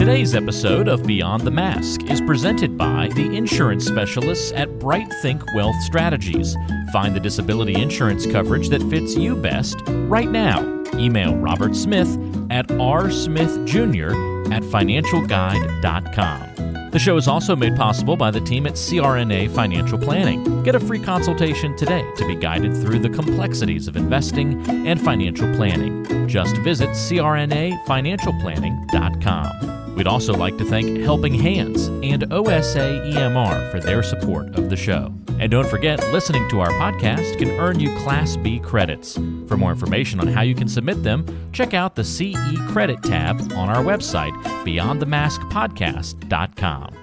Today's episode of Beyond the Mask is presented by the insurance specialists at Bright Think Wealth Strategies. Find the disability insurance coverage that fits you best right now. Email Robert Smith at rsmithjr@financialguide.com. The show is also made possible by the team at CRNA Financial Planning. Get a free consultation today to be guided through the complexities of investing and financial planning. Just visit crnafinancialplanning.com. We'd also like to thank Helping Hands and OSA EMR for their support of the show. And don't forget, listening to our podcast can earn you Class B credits. For more information on how you can submit them, check out the CE Credit tab on our website, beyondthemaskpodcast.com.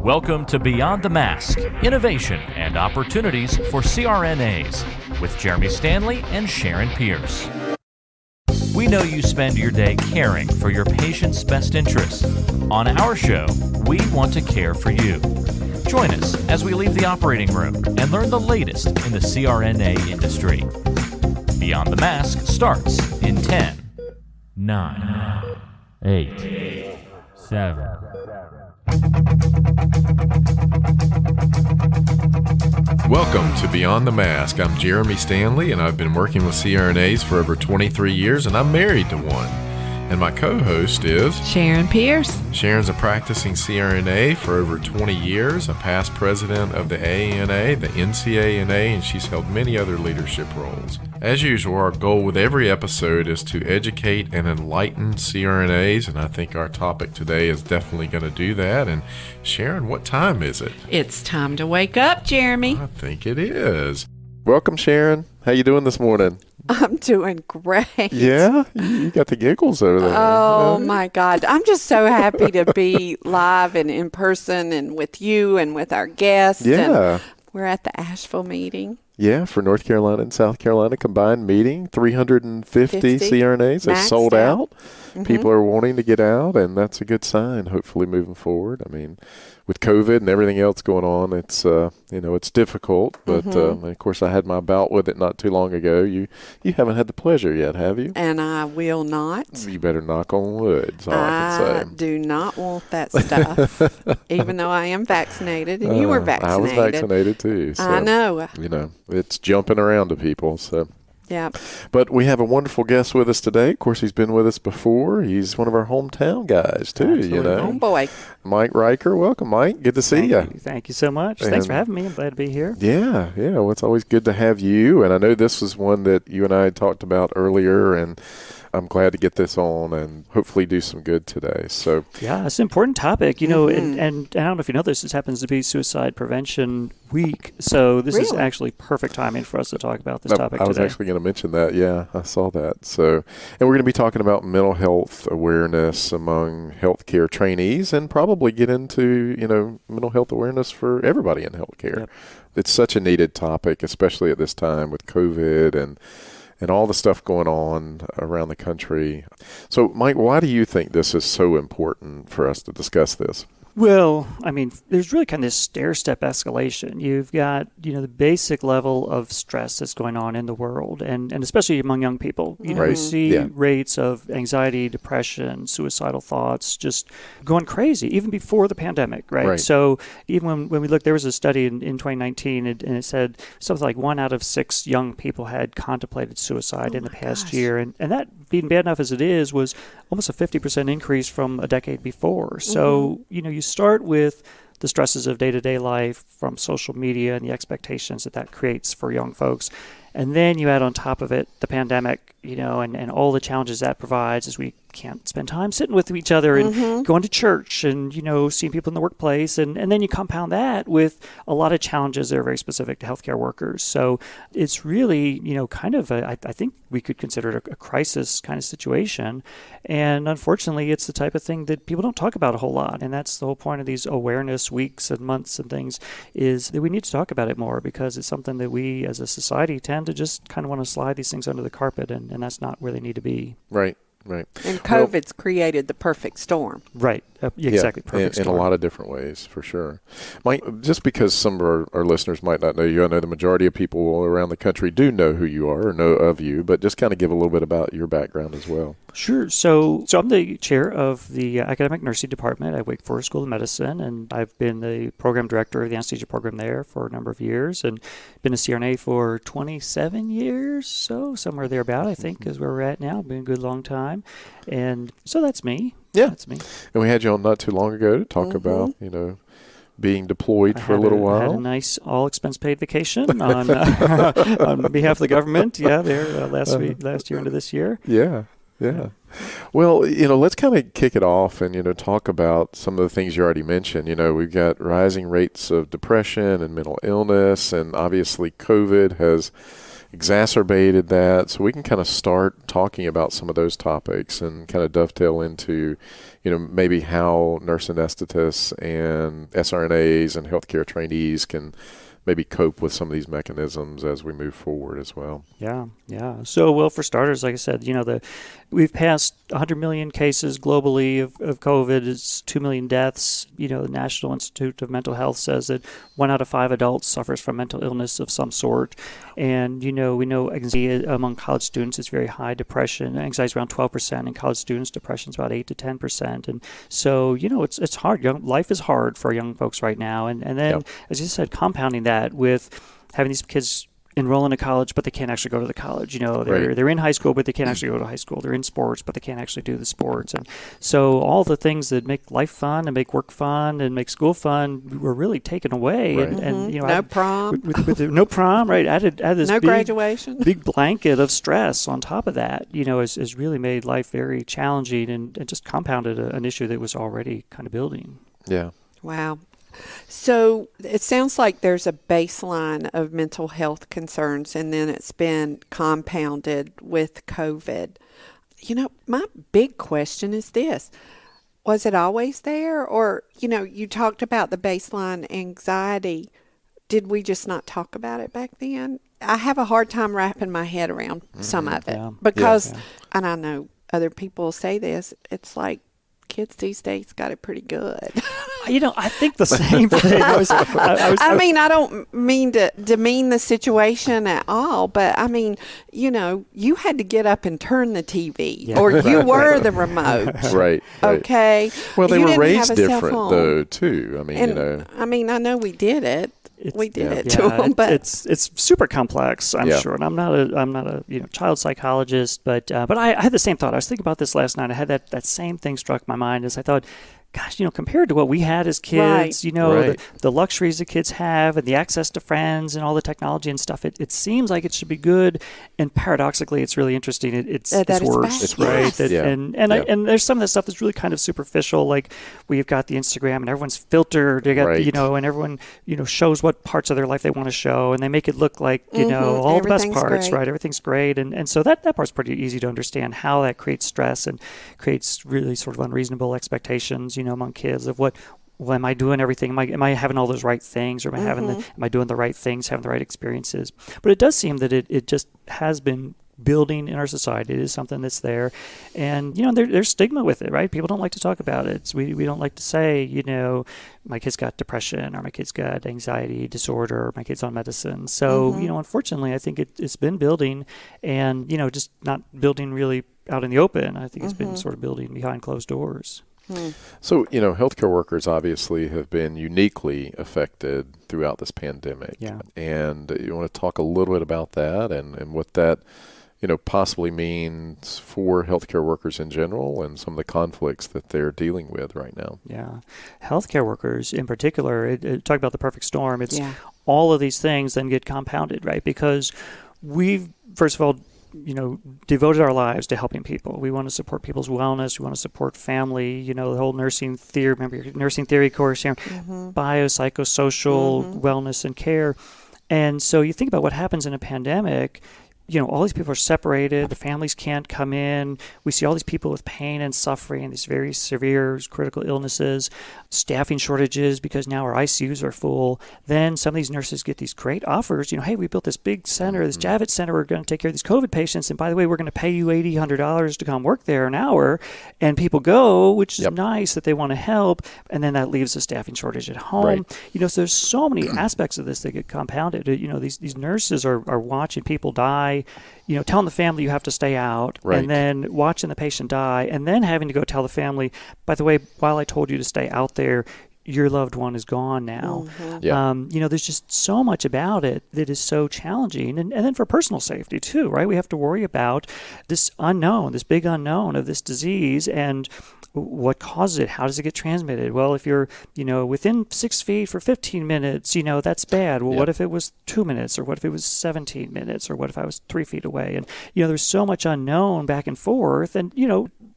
Welcome to Beyond the Mask, Innovation and Opportunities for CRNAs, with Jeremy Stanley and Sharon Pierce. We know you spend your day caring for your patient's best interests. On our show, we want to care for you. Join us as we leave the operating room and learn the latest in the CRNA industry. Beyond the Mask starts in 10, 9, 8, 7. Welcome to Beyond the Mask. I'm Jeremy Stanley, and I've been working with CRNAs for over 23 years, and I'm married to one. And my co-host is Sharon Pierce. Sharon's a practicing CRNA for over 20 years, a past president of the AANA, the NCANA, and she's held many other leadership roles. As usual, our goal with every episode is to educate and enlighten CRNAs, and I think our topic today is definitely going to do that. And Sharon, what time is it? It's time to wake up, Jeremy. I think it is. Welcome, Sharon. How you doing this morning? I'm doing great. Yeah? You got the giggles over there. Oh, my God. I'm just so happy to be live and in person and with you and with our guests. Yeah. And we're at the Asheville meeting. Yeah, for North Carolina and South Carolina combined meeting, 350 CRNAs. They sold out. Mm-hmm. People are wanting to get out, and that's a good sign, hopefully, moving forward. I mean, with COVID and everything else going on, it's it's difficult. But of course, I had my bout with it not too long ago. You haven't had the pleasure yet, have you? And I will not. You better knock on wood. That's all I can say. I do not want that stuff, even though I am vaccinated, and you were vaccinated. I was vaccinated too. So, I know. It's jumping around to people. So. Yeah. But we have a wonderful guest with us today. Of course, he's been with us before. He's one of our hometown guys, too, Oh, boy. Mike Rieker. Welcome, Mike. Good to see you. Thank you so much. Thanks for having me. I'm glad to be here. Yeah. Well, it's always good to have you. And I know this was one that you and I talked about earlier, and I'm glad to get this on and hopefully do some good today. So yeah, it's an important topic, and I don't know if you know this happens to be Suicide Prevention Week. So this is actually perfect timing for us to talk about this topic today. I was actually going to mention that. Yeah, I saw that. So, and we're going to be talking about mental health awareness among healthcare trainees and probably get into, mental health awareness for everybody in healthcare. Yep. It's such a needed topic, especially at this time with COVID and all the stuff going on around the country. So, Mike, why do you think this is so important for us to discuss this? Well, I mean, there's really kind of this stair-step escalation. You've got, the basic level of stress that's going on in the world, and especially among young people. You see rates of anxiety, depression, suicidal thoughts just going crazy, even before the pandemic, right? So even when we looked, there was a study in 2019, and it said something like 1 out of 6 young people had contemplated suicide in the past year. And that, being bad enough as it is, was almost a 50% increase from a decade before. So, you start with the stresses of day-to-day life from social media and the expectations that creates for young folks. And then you add on top of it the pandemic, and all the challenges that provides as we can't spend time sitting with each other and going to church and, seeing people in the workplace. And then you compound that with a lot of challenges that are very specific to healthcare workers. So it's really, kind of I think we could consider it a crisis kind of situation. And unfortunately, it's the type of thing that people don't talk about a whole lot. And that's the whole point of these awareness weeks and months and things, is that we need to talk about it more, because it's something that we as a society tend to just kind of want to slide these things under the carpet, and that's not where they need to be. Right. And COVID's created the perfect storm. Right. Exactly. Perfect storm. In a lot of different ways, for sure. Mike, just because some of our listeners might not know you, I know the majority of people around the country do know who you are or know of you, but just kind of give a little bit about your background as well. Sure. So I'm the chair of the academic nursing department at Wake Forest School of Medicine, and I've been the program director of the anesthesia program there for a number of years, and been a CRNA for 27 years, so somewhere thereabout, I think, is where we're at now. Been a good long time, and so that's me. Yeah, that's me. And we had you on not too long ago to talk about, being deployed for a little while. I had a nice all-expense-paid vacation on on behalf of the government. Yeah, there last year into this year. Yeah. Well, let's kind of kick it off and, talk about some of the things you already mentioned. We've got rising rates of depression and mental illness, and obviously COVID has exacerbated that. So we can kind of start talking about some of those topics and kind of dovetail into, maybe how nurse anesthetists and SRNAs and healthcare trainees can maybe cope with some of these mechanisms as we move forward as well. Yeah. So, well, for starters, like I said, we've passed 100 million cases globally of COVID. It's 2 million deaths. The National Institute of Mental Health says that 1 out of 5 adults suffers from mental illness of some sort. And, we know anxiety among college students is very high. Depression, anxiety is around 12%. In college students, depression is about 8 to 10%. And so, it's hard. Life is hard for young folks right now. And then, as you said, compounding that with having these kids enroll into college, but they can't actually go to the college. They're in high school, but they can't actually go to high school. They're in sports, but they can't actually do the sports. And so all the things that make life fun and make work fun and make school fun were really taken away. Right. And no prom. With no prom, right? Added this no graduation. big blanket of stress on top of that, has really made life very challenging and just compounded an issue that was already kind of building. Yeah. Wow. So it sounds like there's a baseline of mental health concerns, and then it's been compounded with COVID. My big question is this. Was it always there? Or, you talked about the baseline anxiety. Did we just not talk about it back then? I have a hard time wrapping my head around some of it because, and I know other people say this, it's like, kids these days got it pretty good. I think the same thing. I don't mean to demean the situation at all, but you had to get up and turn the TV, or you were the remote. Right. Okay. Well, they you were raised have a different, though, too. I know we did it. We did it to them, them, but it's super complex, I'm sure. And I'm not a child psychologist, but I had the same thought. I was thinking about this last night. I had that same thing struck my mind as I thought, gosh, compared to what we had as kids, the luxuries that kids have and the access to friends and all the technology and stuff, it seems like it should be good. And paradoxically, it's really interesting. It's worse. It's right. Yes. And there's some of the stuff that's really kind of superficial. Like we've got the Instagram and everyone's filtered. They got, and everyone, shows what parts of their life they want to show. And they make it look like, all the best parts, right? Everything's great. And so that part's pretty easy to understand how that creates stress and creates really sort of unreasonable expectations, among kids of am I doing everything? Am I having all those right things, or am I doing the right things, having the right experiences? But it does seem that it just has been building in our society. It is something that's there, and there's stigma with it, right? People don't like to talk about it. We don't like to say, my kid's got depression, or my kid's got anxiety disorder, or my kid's on medicine. So unfortunately, I think it's been building, and just not building really out in the open. I think it's been sort of building behind closed doors. So, healthcare workers obviously have been uniquely affected throughout this pandemic. Yeah. And you want to talk a little bit about that and what that, possibly means for healthcare workers in general and some of the conflicts that they're dealing with right now. Yeah. Healthcare workers in particular, talk about the perfect storm. It's all of these things then get compounded, right? Because we've, first of all, devoted our lives to helping people. We want to support people's wellness. We want to support family. The whole nursing theory. Remember your nursing theory course here, biopsychosocial wellness and care. And so you think about what happens in a pandemic. All these people are separated. The families can't come in. We see all these people with pain and suffering, these very severe critical illnesses, staffing shortages because now our ICUs are full. Then some of these nurses get these great offers. Hey, we built this big center, this Javits Center. We're going to take care of these COVID patients. And by the way, we're going to pay you $80, $100 to come work there an hour. And people go, which is nice that they want to help. And then that leaves a staffing shortage at home. Right. So there's so many aspects of this that get compounded. These nurses are watching people die by, telling the family you have to stay out, Right. and then watching the patient die, and then having to go tell the family, by the way, while I told you to stay out there, your loved one is gone now. Yeah. There's just so much about it that is so challenging. And then for personal safety too, right? We have to worry about this unknown, this big unknown of this disease, and what causes it? How does it get transmitted? Well, if you're, within 6 feet for 15 minutes, that's bad. Well, what if it was 2 minutes, or what if it was 17 minutes, or what if I was 3 feet away? And, there's so much unknown back and forth, and,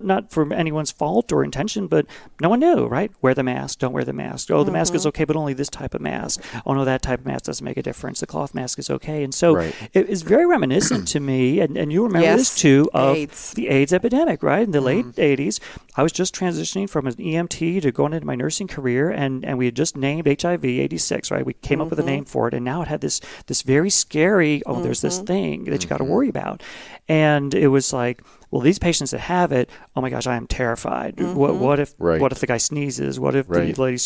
not from anyone's fault or intention, but no one knew, right? Wear the mask, don't wear the mask. Oh, the mask is okay, but only this type of mask. Oh, no, that type of mask doesn't make a difference. The cloth mask is okay. And so it is very reminiscent to me, and you remember this too, of the AIDS epidemic, right? In the late 80s, I was just transitioning from an EMT to going into my nursing career, and we had just named HIV 86, right? We came up with a name for it, and now it had this very scary, there's this thing that you got to worry about. And it was like, well, these patients that have it, oh my gosh, I am terrified. What if the guy sneezes? What if the lady,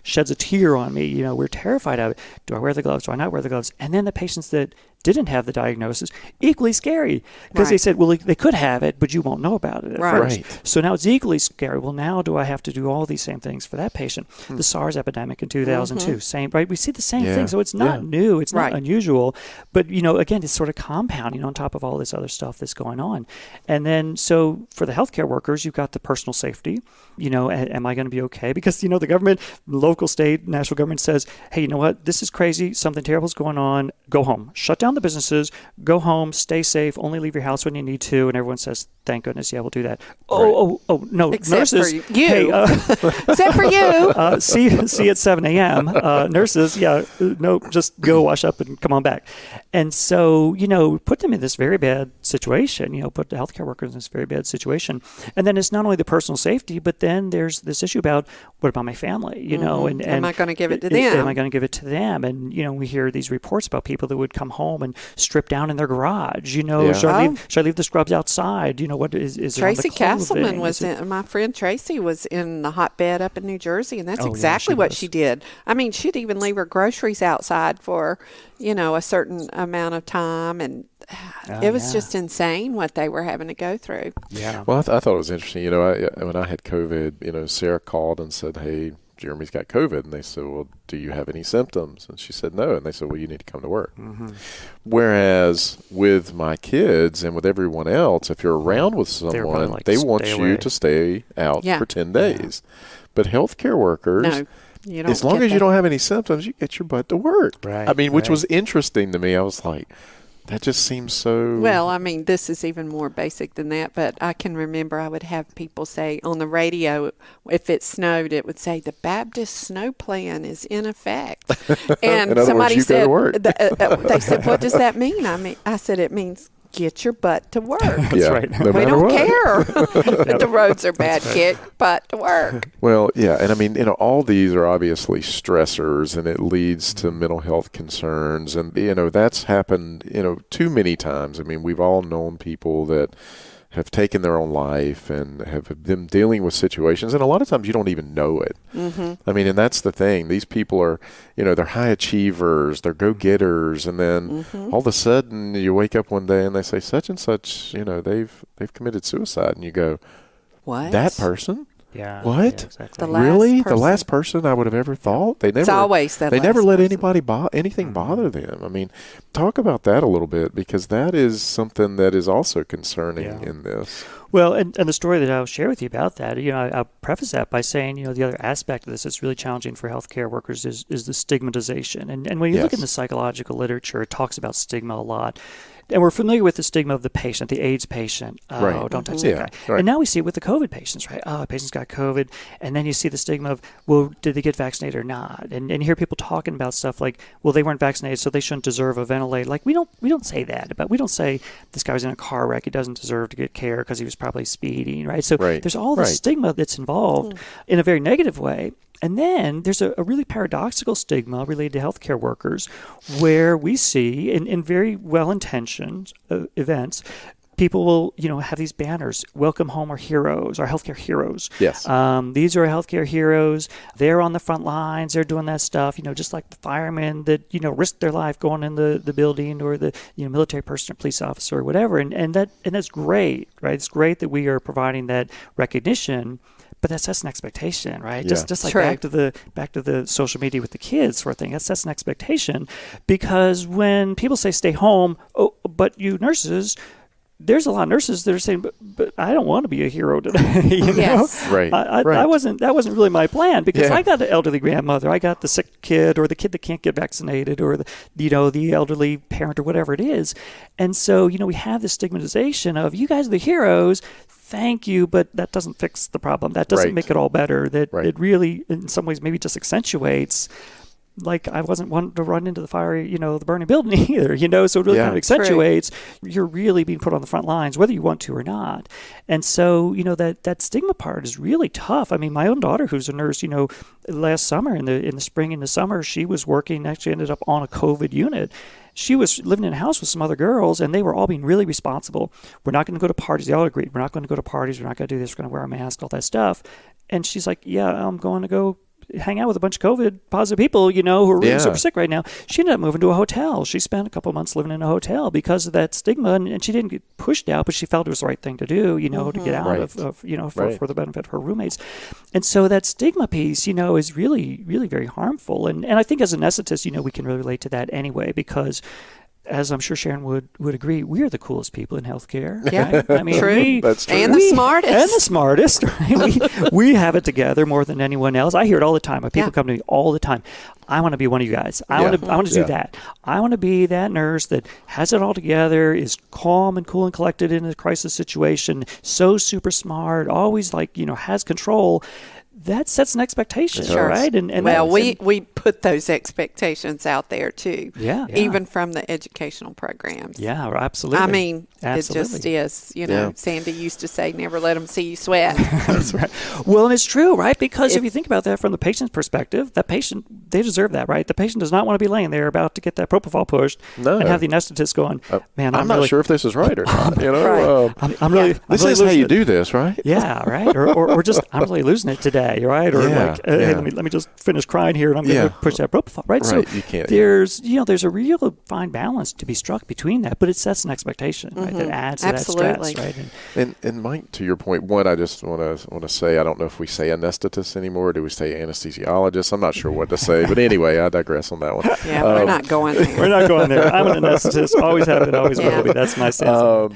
sheds a tear on me? We're terrified of it. Do I wear the gloves? Do I not wear the gloves? And then the patients that didn't have the diagnosis, equally scary, because they said, well, they could have it, but you won't know about it at first. Right. So now it's equally scary. Well, now do I have to do all these same things for that patient? The SARS epidemic in 2002, same, right? We see the same thing. So it's not new. It's not unusual. But, again, it's sort of compounding on top of all this other stuff that's going on. And then, so for the healthcare workers, you've got the personal safety. Am I going to be okay? Because, the government, local, state, national government says, hey, you know what? This is crazy. Something terrible is going on. Go home. Shut down the businesses. Go home. Stay safe. Only leave your house when you need to. And everyone says, thank goodness, yeah, we'll do that. Oh, no, except nurses. For you. Hey, except for you. See at 7 a.m. Nurses, no, just go wash up and come on back. And so, put them in this very bad situation, put the healthcare workers in this very bad situation. And then it's not only the personal safety, but then there's this issue about, what about my family, and am I going to give it to them? Am I going to give it to them? And, we hear these reports about people that would come home and strip down in their garage, should I leave the scrubs outside? What is Tracy Castleman was my friend Tracy was in the hotbed up in New Jersey, and that's exactly what she did. I mean, she'd even leave her groceries outside for, a certain amount of time, and it was just insane what they were having to go through. Yeah. Well, I thought it was interesting. When I had COVID, Sarah called and said, hey, Jeremy's got COVID. And they said, well, do you have any symptoms? And she said, no. And they said, well, you need to come to work. Whereas with my kids and with everyone else, if you're around with someone, they want you to stay out for 10 days. But healthcare workers, as long as you don't have any symptoms, you get your butt to work. Right. I mean, which was interesting to me. I was like, that just seems so... Well, I mean, this is even more basic than that, but I can remember I would have people say on the radio, if it snowed, it would say, the Baptist snow plan is in effect. And in other somebody words, said, go to work. They said, what does that mean? I said, it means get your butt to work. That's right. No we don't care what. the roads are bad. Get butt to work. Well, yeah. And I mean, all these are obviously stressors, and it leads to mental health concerns. And, that's happened, too many times. I mean, we've all known people that have taken their own life and have been dealing with situations. And a lot of times you don't even know it. I mean, and that's the thing. These people are, they're high achievers, they're go-getters. And then all of a sudden you wake up one day and they say such and such, they've committed suicide. And you go, what? That person? Yeah. What? Yeah, exactly. Really? The last person I would have ever thought? It's always that. They never let person. anybody anything bother them. I mean, talk about that a little bit, because that is something that is also concerning in this. Well, and the story that I'll share with you about that, I'll preface that by saying, the other aspect of this that's really challenging for healthcare workers is the stigmatization. And when you look in the psychological literature, it talks about stigma a lot. And we're familiar with the stigma of the patient, the AIDS patient. Oh, don't touch that guy. Right. And now we see it with the COVID patients, right? Oh, patients got COVID. And then you see the stigma of, well, did they get vaccinated or not? And you hear people talking about stuff like, well, they weren't vaccinated, so they shouldn't deserve a ventilator. Like, we don't say that. But we don't say this guy was in a car wreck, he doesn't deserve to get care because he was probably speeding, right? So there's all this stigma that's involved in a very negative way. And then there's a really paradoxical stigma related to healthcare workers, where we see in very well-intentioned events people will, have these banners, welcome home our heroes, our healthcare heroes. Yes. These are our healthcare heroes. They're on the front lines. They're doing that stuff, just like the firemen that, risked their life going in the building, or the, military person or police officer or whatever. And that's great, right? It's great that we are providing that recognition. But that sets an expectation, right? Yeah. Just like True. back to the social media with the kids sort of thing. That sets an expectation, because when people say stay home, oh, but you nurses, there's a lot of nurses that are saying, but I don't want to be a hero today. Yes. Right. That wasn't really my plan, because Yeah. I got an elderly grandmother, I got the sick kid, or the kid that can't get vaccinated, or the elderly parent, or whatever it is. And so, we have this stigmatization of, you guys are the heroes. Thank you, but that doesn't fix the problem. That doesn't Right. make it all better. That Right. it really, in some ways, maybe just accentuates. Like, I wasn't wanting to run into the fire, the burning building either, so it really Yeah. kind of accentuates you're really being put on the front lines, whether you want to or not. And so, that stigma part is really tough. I mean, my own daughter, who's a nurse, last summer, in the spring and the summer, she was working, actually ended up on a COVID unit. She was living in a house with some other girls, and they were all being really responsible. We're not going to go to parties. They all agreed. We're not going to go to parties. We're not going to do this. We're going to wear a mask, all that stuff. And she's like, yeah, I'm going to go hang out with a bunch of COVID positive people, who are really super sick right now. She ended up moving to a hotel. She spent a couple of months living in a hotel because of that stigma, and she didn't get pushed out, but she felt it was the right thing to do, to get out Right. for the benefit of her roommates. And so that stigma piece, is really, really very harmful. And I think as anesthetists, we can really relate to that anyway, because as I'm sure Sharon would agree, we are the coolest people in healthcare. Yeah, right? I mean, true. That's true. And the smartest. And the smartest. Right? we have it together more than anyone else. I hear it all the time. People come to me all the time. I want to be one of you guys. I want to do that. I want to be that nurse that has it all together, is calm and cool and collected in a crisis situation, so super smart, always has control. That sets an expectation, right? And we put those expectations out there too. Yeah. Even from the educational programs. Yeah, absolutely. I mean, Absolutely. it just is. Sandy used to say, never let them see you sweat. That's right. Well, and it's true, right? Because if you think about that from the patient's perspective, that patient, they deserve that, right? The patient does not want to be laying there about to get that propofol pushed and have the anesthetist going, man, I'm not sure if this is right or not. Right. I'm really this really is how losing you it. do this, right? Yeah, right. Or just, I'm really losing it today, right? Or hey, let me just finish crying here, and I'm going to push that propofol, right? So you can't. There's a real fine balance to be struck between that, but it sets an expectation, right? That adds to that stress, right? And Mike, to your point, one, I just want to say, I don't know if we say anesthetist anymore. Do we say anesthesiologist? I'm not sure what to say, but anyway, I digress on that one. Yeah, we're not going there. We're not going there. I'm an anesthetist. Always have been, always will be. That's my stance.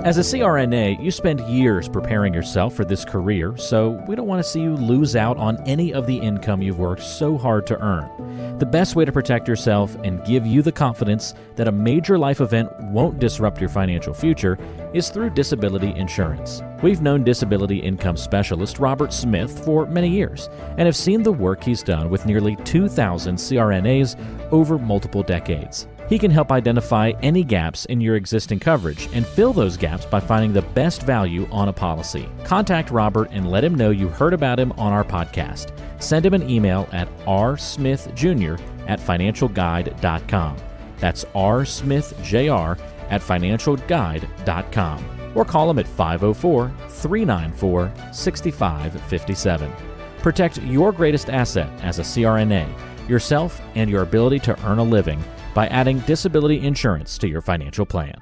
As a CRNA, you spend years preparing yourself for this career, so we don't want to see you lose out on any of the income you've worked so hard to earn. The best way to protect yourself and give you the confidence that a major life event won't disrupt your financial future is through disability insurance. We've known disability income specialist Robert Smith for many years and have seen the work he's done with nearly 2,000 CRNAs over multiple decades. He can help identify any gaps in your existing coverage and fill those gaps by finding the best value on a policy. Contact Robert and let him know you heard about him on our podcast. Send him an email at rsmithjr@financialguide.com. That's rsmithjr@financialguide.com. Or call him at 504-394-6557. Protect your greatest asset as a CRNA, yourself and your ability to earn a living by adding disability insurance to your financial plan.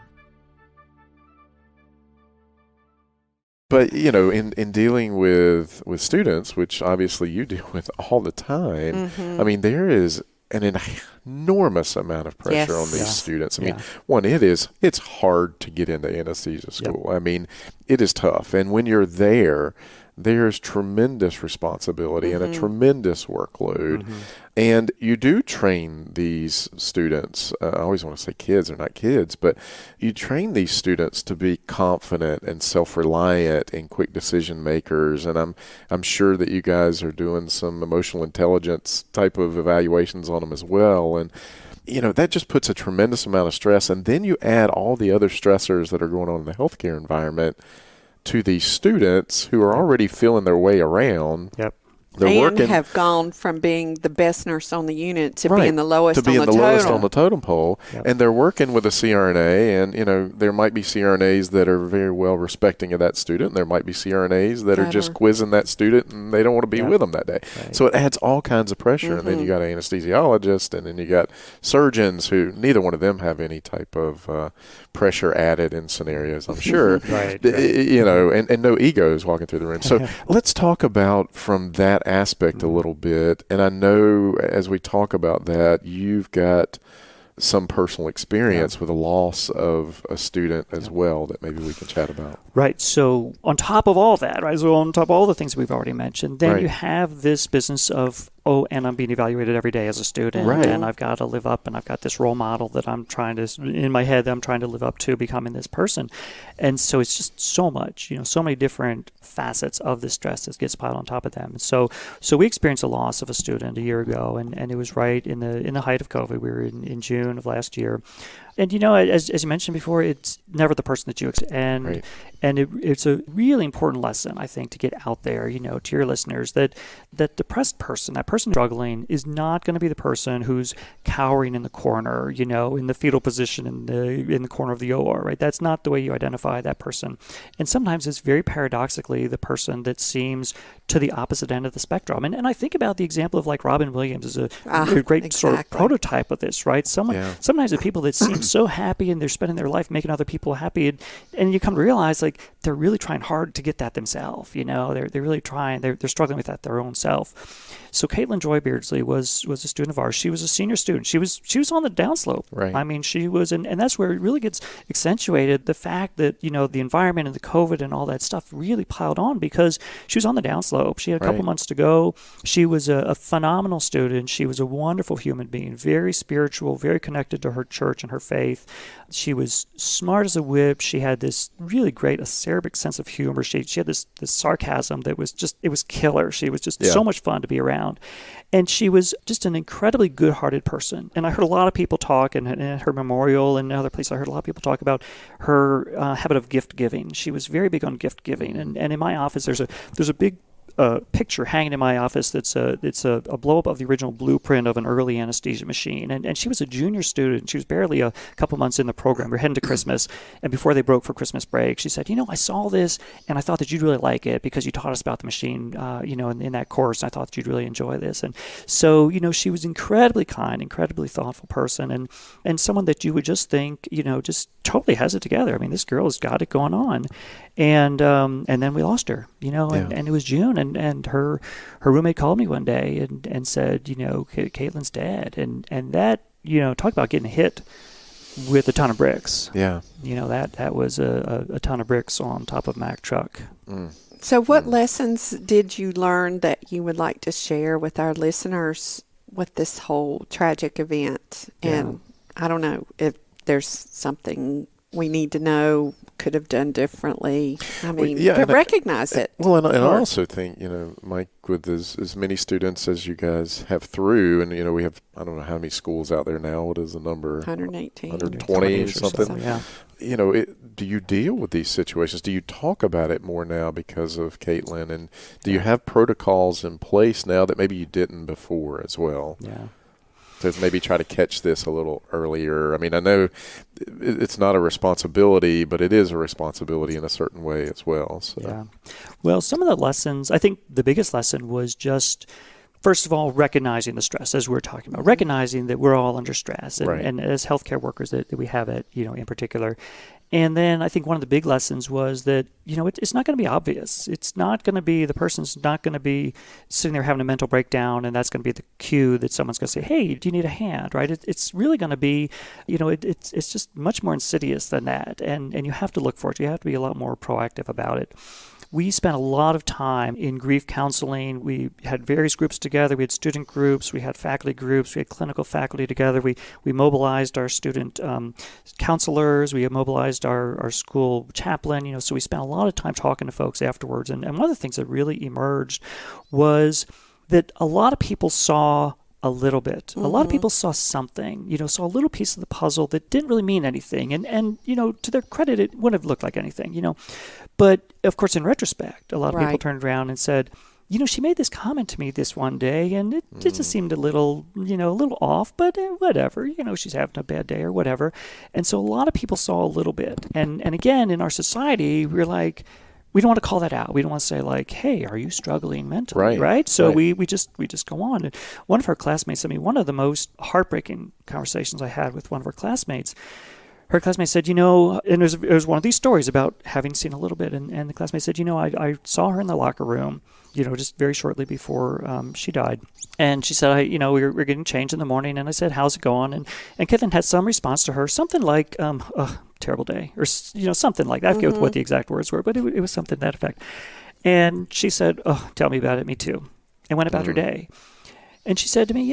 But, in dealing with students, which obviously you deal with all the time, I mean, there is an enormous amount of pressure on these students. I mean, one, it's hard to get into anesthesia school. I mean, it is tough. And when you're there, there's tremendous responsibility and a tremendous workload. And you do train these students. I always want to say kids, they're not kids, but you train these students to be confident and self-reliant and quick decision makers. And I'm sure that you guys are doing some emotional intelligence type of evaluations on them as well. And that just puts a tremendous amount of stress. And then you add all the other stressors that are going on in the healthcare environment to these students who are already feeling their way around. Yep. have gone from being the best nurse on the unit to right, being the lowest to being on the the totem. lowest on the totem pole. Yep. And they're working with a CRNA, and there might be CRNAs that are very well respecting of that student. There might be CRNAs that are just quizzing that student, and they don't want to be with them that day. Right. So it adds all kinds of pressure. And then you got an anesthesiologist, and then you got surgeons who neither one of them have any type of pressure added in scenarios, I'm sure. Right. And no egos walking through the room. So let's talk about from that aspect a little bit. And I know as we talk about that, you've got some personal experience with the loss of a student as well that maybe we can chat about. Right. So on top of all that, right, so on top of all the things we've already mentioned, then Right. you have this business of, and I'm being evaluated every day as a student, Right. and I've got to live up, and I've got this role model that I'm trying to, in my head, that I'm trying to live up to becoming this person. And so it's just so much, so many different facets of this stress that gets piled on top of them. And so we experienced a loss of a student a year ago, and it was right in the height of COVID. We were in June of last year. And as you mentioned before, it's never the person that you Right. and it's a really important lesson, I think, to get out there, to your listeners, that depressed person, that person struggling, is not going to be the person who's cowering in the corner, in the fetal position in the corner of the OR, right? That's not the way you identify that person. And sometimes it's very paradoxically the person that seems to the opposite end of the spectrum. And I think about the example of like Robin Williams as a great sort of prototype of this, right? Sometimes the people that seem so happy and they're spending their life making other people happy, and you come to realize like they're really trying hard to get that themselves. They're really trying. They're struggling with that their own self. So Caitlin Joy Beardsley was a student of ours. She was a senior student. She was on the downslope. Right. I mean, she was, and that's where it really gets accentuated, the fact that the environment and the COVID and all that stuff really piled on because she was on the downslope. She had a couple months to go. She was a phenomenal student. She was a wonderful human being, very spiritual, very connected to her church and her faith. She was smart as a whip. She had this really great acerbic sense of humor. She had this sarcasm that was just, it was killer. She was just so much fun to be around. And she was just an incredibly good-hearted person. And I heard a lot of people talk, and at her memorial and other places, I heard a lot of people talk about her habit of gift giving. She was very big on gift giving. And in my office, there's a big picture hanging in my office it's a blow-up of the original blueprint of an early anesthesia machine. And she was a junior student. She was barely a couple months in the program. We're heading to Christmas. And before they broke for Christmas break, she said, I saw this, and I thought that you'd really like it because you taught us about the machine, in that course. And I thought that you'd really enjoy this. And so, she was incredibly kind, incredibly thoughtful person, and someone that you would just think, just totally has it together. I mean, this girl has got it going on. And then we lost her, and it was June, and her roommate called me one day and said, Caitlin's dead. And that, talk about getting hit with a ton of bricks. Yeah. That was a ton of bricks on top of Mack truck. Mm. So what lessons did you learn that you would like to share with our listeners with this whole tragic event? And I don't know if there's something we need to know, could have done differently. I mean, but recognize it. Well, and I also think, Mike, with as many students as you guys have through, and, we have, I don't know how many schools out there now. What is the number? 118. 120 or something. Yeah. Do you deal with these situations? Do you talk about it more now because of Caitlin? And do you have protocols in place now that maybe you didn't before as well? Yeah. To maybe try to catch this a little earlier. I mean, I know it's not a responsibility, but it is a responsibility in a certain way as well. So. Yeah. Well, some of the lessons, I think the biggest lesson was just, first of all, recognizing the stress, as we're talking about, recognizing that we're all under stress, and as healthcare workers that we have it, in particular. And then I think one of the big lessons was that, it's not going to be obvious. It's not going to be, the person's not going to be sitting there having a mental breakdown, and that's going to be the cue that someone's going to say, hey, do you need a hand, right? It's really going to be, it's just much more insidious than that. And you have to look for it. You have to be a lot more proactive about it. We spent a lot of time in grief counseling. We had various groups together. We had student groups. We had faculty groups. We had clinical faculty together. We mobilized our student counselors. We mobilized our school chaplain. So we spent a lot of time talking to folks afterwards. And one of the things that really emerged was that a lot of people saw a little bit. Mm-hmm. A lot of people saw something, saw a little piece of the puzzle that didn't really mean anything. And to their credit, it wouldn't have looked like anything, But, of course, in retrospect, a lot of people turned around and said, she made this comment to me this one day, and it just seemed a little, a little off, but whatever, she's having a bad day or whatever. And so a lot of people saw a little bit. And again, in our society, we're like, we don't want to call that out. We don't want to say like, hey, are you struggling mentally? Right? So we just go on. And one of our classmates, one of the most heartbreaking conversations I had with one of our classmates, her classmate said, and it was one of these stories about having seen a little bit. And the classmate said, I saw her in the locker room, just very shortly before she died. And she said, we were getting changed in the morning. And I said, how's it going? And Caitlin had some response to her, something like, terrible day, or, something like that. I forget what the exact words were, but it was something to that effect. And she said, oh, tell me about it, me too. And went about her day. And she said to me,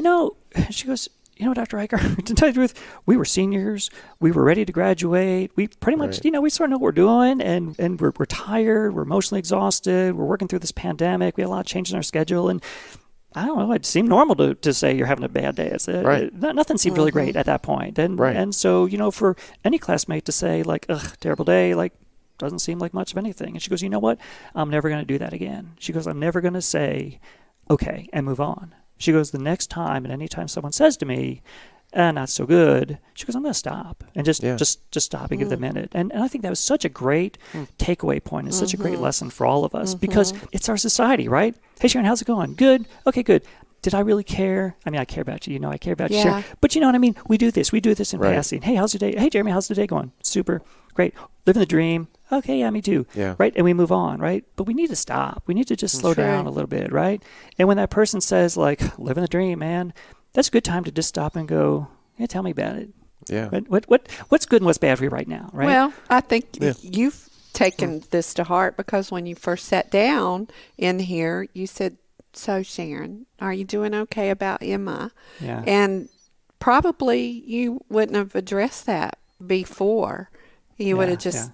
she goes, Dr. Rieker, to tell you the truth, we were seniors. We were ready to graduate. We pretty much, we sort of know what we're doing, and we're tired. We're emotionally exhausted. We're working through this pandemic. We had a lot of change in our schedule, and I don't know. It seemed normal to say you're having a bad day. Nothing seemed really great at that point. And so, for any classmate to say like, ugh, terrible day, like, doesn't seem like much of anything. And she goes, you know what? I'm never going to do that again. She goes, I'm never going to say, okay, and move on. She goes, the next time and anytime someone says to me, not so good, she goes, I'm going to stop and just stop and give them a minute. And I think that was such a great takeaway point and such a great lesson for all of us because it's our society, right? Hey, Sharon, how's it going? Good. Okay, good. Did I really care? I care about you. I care about you, Sharon. But you know what I mean? We do this in passing. Hey, how's your day? Hey, Jeremy, how's the day going? Super. Great. Living the dream. Okay, yeah, me too. Yeah. Right? And we move on, right? But we need to stop. We need to just slow down a little bit, right? And when that person says, like, living the dream, man, that's a good time to just stop and go, yeah, tell me about it. Yeah. What's good and what's bad for you right now, right? Well, I think you've taken this to heart because when you first sat down in here, you said, so Sharon, are you doing okay about Emma? Yeah. And probably you wouldn't have addressed that before. You would have just,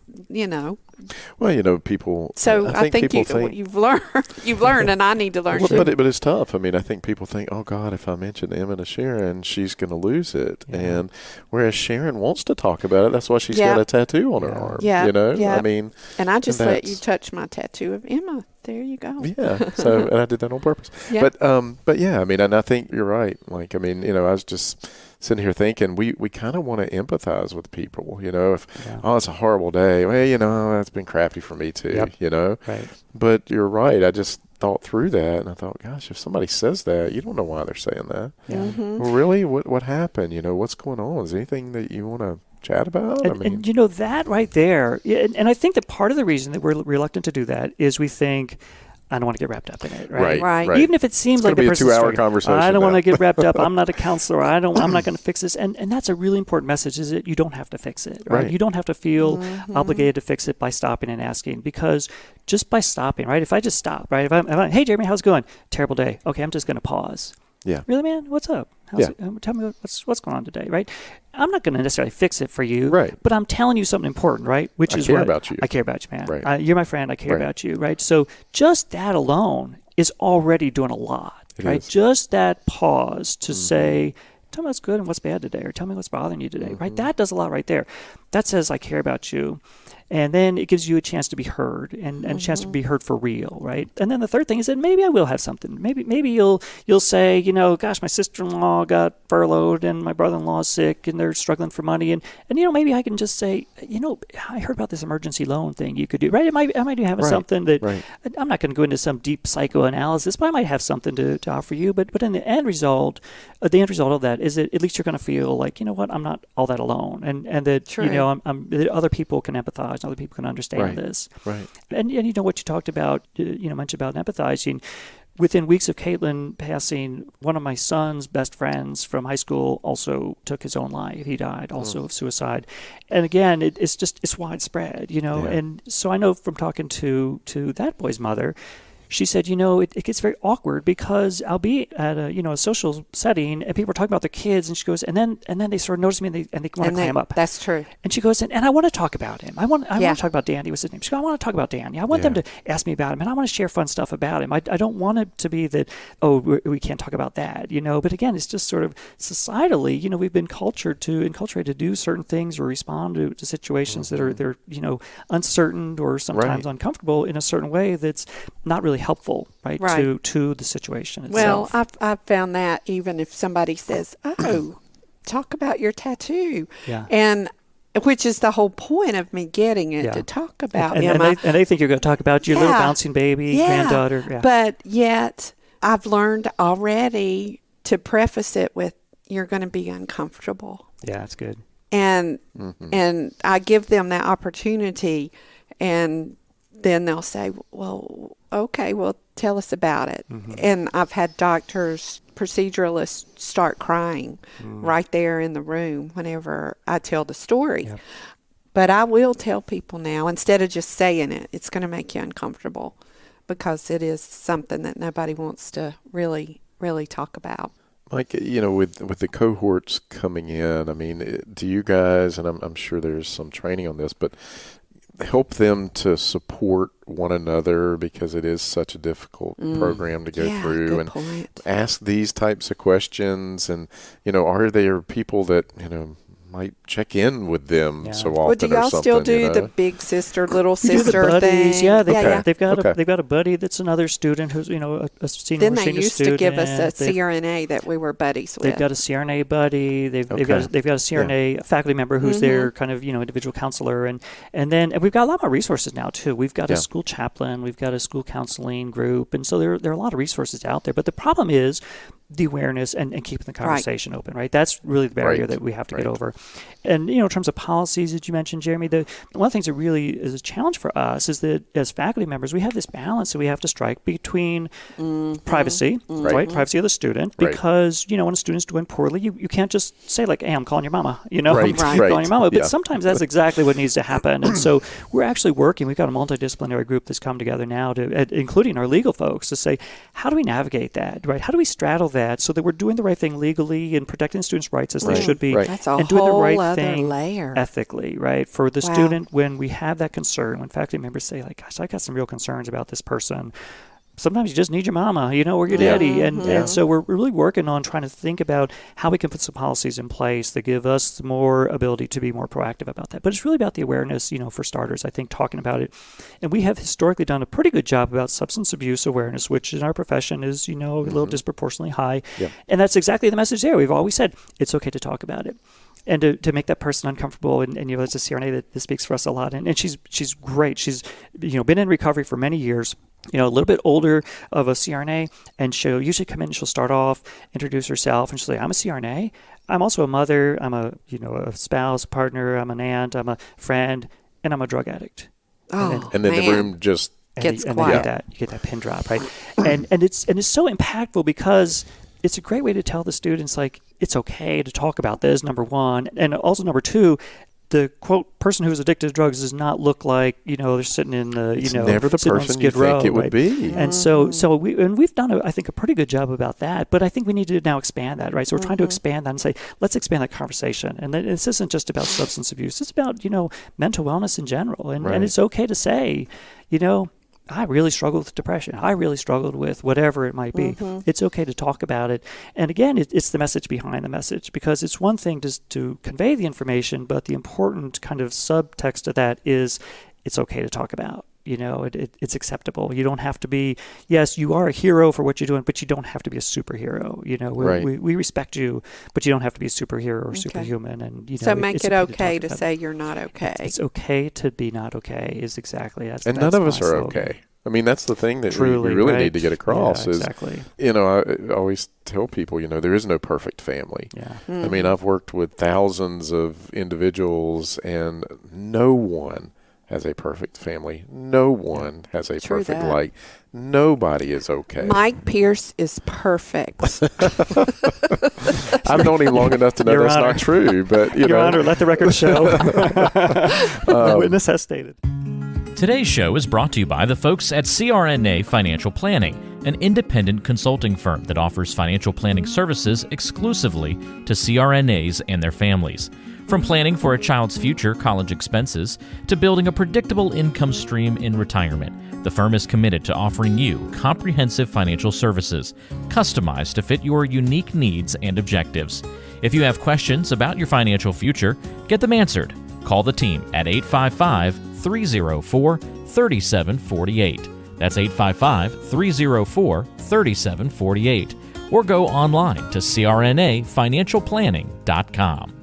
Well, people. So I think you've learned, and I need to learn too. But it's tough. I think people think, oh God, if I mention Emma to Sharon, she's going to lose it. Yeah. And whereas Sharon wants to talk about it, that's why she's got a tattoo on her arm. Yeah. Yeah. And I just let you touch my tattoo of Emma. There you go. Yeah. So, and I did that on purpose. Yeah. But yeah, and I think you're right. Like, I was just sitting here thinking we kind of want to empathize with people, if, it's a horrible day. Well, that's been crappy for me too, Right. But you're right. I just thought through that and I thought, gosh, if somebody says that, you don't know why they're saying that. Yeah. Mm-hmm. Well, really, what happened? What's going on? Is there anything that you want to chat about? And that right there, and I think that part of the reason that we're reluctant to do that is we think, I don't want to get wrapped up in it, right? Even if it seems like the person's a 2-hour conversation. I don't want to get wrapped up. I'm not a counselor. I'm not going to fix this. And that's a really important message, is that you don't have to fix it, right? You don't have to feel obligated to fix it by stopping and asking, because just by stopping, right? If I just stop, right? If I'm hey, Jeremy, how's it going? Terrible day. Okay, I'm just going to pause. Yeah. Really, man? What's up? Tell me what's going on today, right? I'm not going to necessarily fix it for you, right? But I'm telling you something important, right? Which is I care about you. I care about you, man. Right. You're my friend. I care about you, right? So just that alone is already doing a lot, right? Just that pause to say, tell me what's good and what's bad today, or tell me what's bothering you today, right? That does a lot right there. That says, I care about you. And then it gives you a chance to be heard and a chance to be heard for real, right? And then the third thing is that maybe I will have something. Maybe you'll say, gosh, my sister-in-law got furloughed and my brother-in-law is sick and they're struggling for money. And maybe I can just say, I heard about this emergency loan thing you could do, right? I might be having something that I'm not going to go into some deep psychoanalysis, but I might have something to offer you. But in the end result of that is that at least you're going to feel like, I'm not all that alone, and that that other people can empathize. Other people can understand this. Right. And what you talked about, mentioned about empathizing. Within weeks of Caitlin passing, one of my son's best friends from high school also took his own life. He died also of suicide. And again, it's widespread, And so I know from talking to that boy's mother, she said, it gets very awkward because I'll be at a social setting and people are talking about their kids, and she goes, and then they sort of notice me and they want to clam up. That's true. And she goes, and I want to talk about him. I want to talk about Danny was his name. She goes, I want to talk about Danny. I want them to ask me about him, and I want to share fun stuff about him. I don't want it to be that, we can't talk about that, But again, it's just sort of societally, we've been enculturated to do certain things or respond to situations that are uncertain or sometimes uncomfortable in a certain way that's not really helpful, right. To the situation itself. Well, I've found that even if somebody says, "Oh, talk about your tattoo," and which is the whole point of me getting it, to talk about. And they think you're going to talk about your little bouncing baby, granddaughter. Yeah. But yet, I've learned already to preface it with, "You're going to be uncomfortable." Yeah, that's good. And and I give them that opportunity, and then they'll say, "Well, okay, well, tell us about it." And I've had doctors, proceduralists start crying right there in the room whenever I tell the story. Yep. But I will tell people now, instead of just saying it, it's going to make you uncomfortable, because it is something that nobody wants to really, really talk about. Mike, with the cohorts coming in, I mean, do you guys, and I'm sure there's some training on this, but help them to support one another, because it is such a difficult program to go through, and ask these types of questions, and are there people that might check in with them so often? Well, do y'all still do the big sister, little sister thing? Yeah, they've got a buddy that's another student who's a senior then they used student. To give us a CRNA that we were buddies with. They've got a CRNA buddy. They've got a CRNA faculty member who's their kind of individual counselor, and we've got a lot more resources now too. We've got a school chaplain, we've got a school counseling group, and so there are a lot of resources out there. But the problem is the awareness and keeping the conversation open, right? That's really the barrier that we have to get over. And, in terms of policies that you mentioned, Jeremy, one of the things that really is a challenge for us is that as faculty members, we have this balance that we have to strike between privacy, right? Privacy of the student, because, when a student's doing poorly, you can't just say like, "Hey, I'm calling your mama," I'm calling your mama. But sometimes that's exactly what needs to happen. And so we're actually working, we've got a multidisciplinary group that's come together now, including our legal folks, to say, how do we navigate that, right? How do we straddle that so that we're doing the right thing legally and protecting the students' rights as they should be, That's a and doing the whole right other thing layer. ethically, right? For the student, when we have that concern, when faculty members say, like, "Gosh, I got some real concerns about this person," sometimes you just need your mama, or your daddy. And so we're really working on trying to think about how we can put some policies in place that give us more ability to be more proactive about that. But it's really about the awareness, for starters, I think, talking about it. And we have historically done a pretty good job about substance abuse awareness, which in our profession is, a little disproportionately high. Yeah. And that's exactly the message there. We've always said it's okay to talk about it. And to make that person uncomfortable, and as a CRNA that speaks for us a lot, and she's great. She's been in recovery for many years. A little bit older of a CRNA, and she'll usually come in and she'll start off, introduce herself, and she'll say, "I'm a CRNA. I'm also a mother. I'm a spouse, partner. I'm an aunt. I'm a friend, and I'm a drug addict." Oh, and then the room just gets and quiet. You get that pin drop, right? and it's so impactful, because it's a great way to tell the students, like, it's okay to talk about this, number one. And also, number two, the, quote, person who's addicted to drugs does not look like, they're sitting in the, it's never the person you think it would be. And so we've done, I think, a pretty good job about that. But I think we need to now expand that, right? So we're trying to expand that and say, let's expand that conversation. And this isn't just about substance abuse. It's about, mental wellness in general. And it's okay to say, I really struggled with depression. I really struggled with whatever it might be. It's okay to talk about it. And again, it's the message behind the message, because it's one thing just to convey the information, but the important kind of subtext of that is it's okay to talk about. It's acceptable. You don't have to be, yes, you are a hero for what you're doing, but you don't have to be a superhero. We respect you, but you don't have to be a superhero or superhuman. And so make it okay to say you're not okay. It's okay to be not okay is exactly that's. And none of us are okay. I mean, that's the thing that we really need to get across. Exactly. I always tell people, there is no perfect family. Yeah. I mean, I've worked with thousands of individuals, and no one has a perfect family. No one has a perfect life. Nobody is okay. Mike Pierce is perfect. I've known him long enough to know Your that's Honor. Not true. But Your Honor, let the record show. The witness has stated. Today's show is brought to you by the folks at CRNA Financial Planning, an independent consulting firm that offers financial planning services exclusively to CRNAs and their families. From planning for a child's future college expenses to building a predictable income stream in retirement, the firm is committed to offering you comprehensive financial services, customized to fit your unique needs and objectives. If you have questions about your financial future, get them answered. Call the team at 855-304-3748 That's 855-304-3748. Or go online to crnafinancialplanning.com.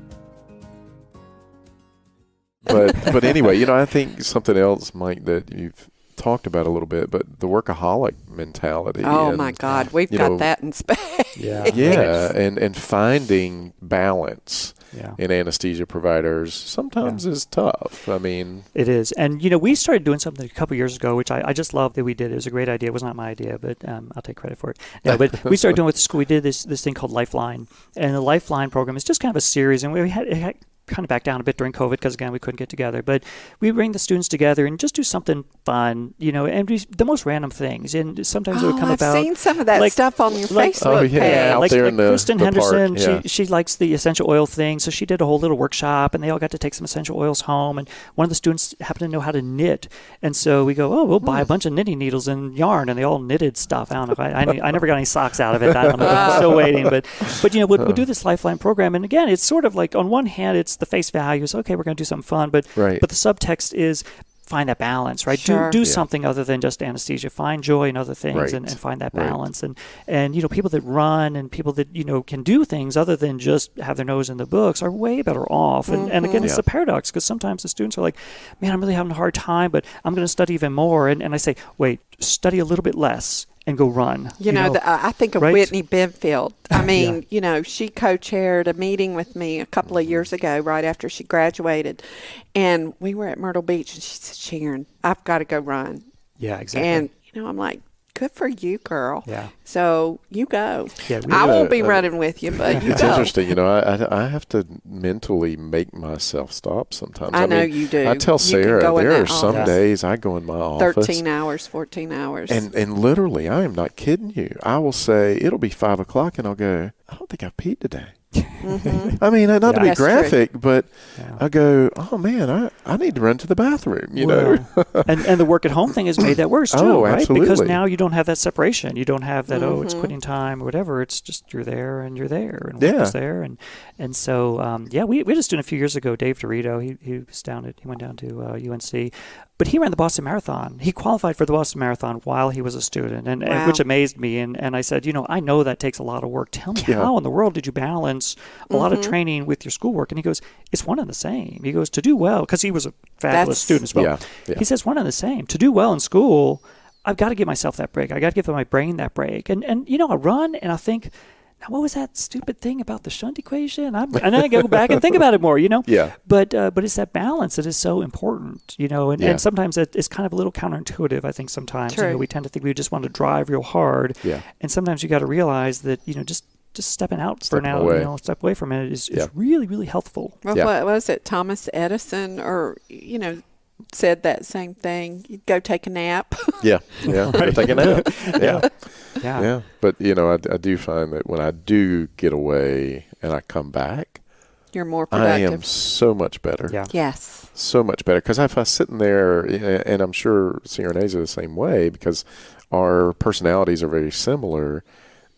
But anyway, I think something else, Mike, that you've talked about a little bit, but the workaholic mentality. Oh, my God. We've got that in spades. Yeah, and finding balance Yeah. in anesthesia providers sometimes is tough. I mean, it is. And, we started doing something a couple years ago, which I just love that we did. It was a great idea. It was not my idea, but I'll take credit for it. No, but we started doing with the school. We did this thing called Lifeline. And the Lifeline program is just kind of a series. And it had kind of back down a bit during COVID because, again, we couldn't get together. But we bring the students together and just do something fun, and the most random things. And sometimes it would come about. I've seen some of that stuff on your Facebook page. Out there in the Kristen the Henderson, park, she likes the essential oil thing, so she did a whole little workshop, and they all got to take some essential oils home. And one of the students happened to know how to knit, and so we go, we'll buy a bunch of knitting needles and yarn, and they all knitted stuff. I don't know. I never got any socks out of it. I don't know. I'm still waiting, but we'll do this Lifeline program, and again, it's sort of like on one hand, it's the face value. So okay, we're going to do something fun, but the subtext is find that balance, right? Sure. Do something other than just anesthesia. Find joy in other things and find that balance. And people that run and people that can do things other than just have their nose in the books are way better off. And again, it's a paradox because sometimes the students are like, man, I'm really having a hard time, but I'm going to study even more. And I say, wait, study a little bit less and go run. I think of Whitney Benfield. I mean, she co-chaired a meeting with me a couple of years ago, right after she graduated. And we were at Myrtle Beach, and she said, Sharon, I've got to go run. Yeah, exactly. And, I'm like, good for you, girl. Yeah. So you go. Yeah, I won't be running with you, but you it's go. interesting. I have to mentally make myself stop sometimes. I know you do. I tell Sarah there are some office. days I go in my office 13 hours, 14 hours. and literally, I am not kidding you. I will say it'll be 5 o'clock, and I'll go, I don't think I've peed today. I mean, not to be graphic, but I go, oh man, I need to run to the bathroom, know. and the work at home thing has made that worse too, right? Absolutely. Because now you don't have that separation. You don't have that it's quitting time or whatever. It's just you're there and work is there, and so we had a student a few years ago, Dave Dorito. He went down to UNC. But he ran the Boston Marathon. He qualified for the Boston Marathon while he was a student, and which amazed me. And I said, I know that takes a lot of work. Tell me how in the world did you balance a lot of training with your schoolwork? And he goes, it's one and the same. He goes, to do well, because he was a fabulous student as well. Yeah. He says, one and the same. To do well in school, I've got to give myself that break. I got to give my brain that break. And I run and I think, now, what was that stupid thing about the shunt equation? And then I go back and think about it more, Yeah. But it's that balance that is so important, and sometimes it's kind of a little counterintuitive, I think, sometimes. True. We tend to think we just want to drive real hard. Yeah. And sometimes you got to realize that, just stepping out for now, step away from it is really, really helpful. Well, what was it? Thomas Edison said that same thing. You'd go take a nap. Go take a nap. Yeah. But, I do find that when I do get away and I come back, you're more productive. I am so much better. Yeah. Yes. So much better. Because if I sit in there, and I'm sure CRNAs are the same way, because our personalities are very similar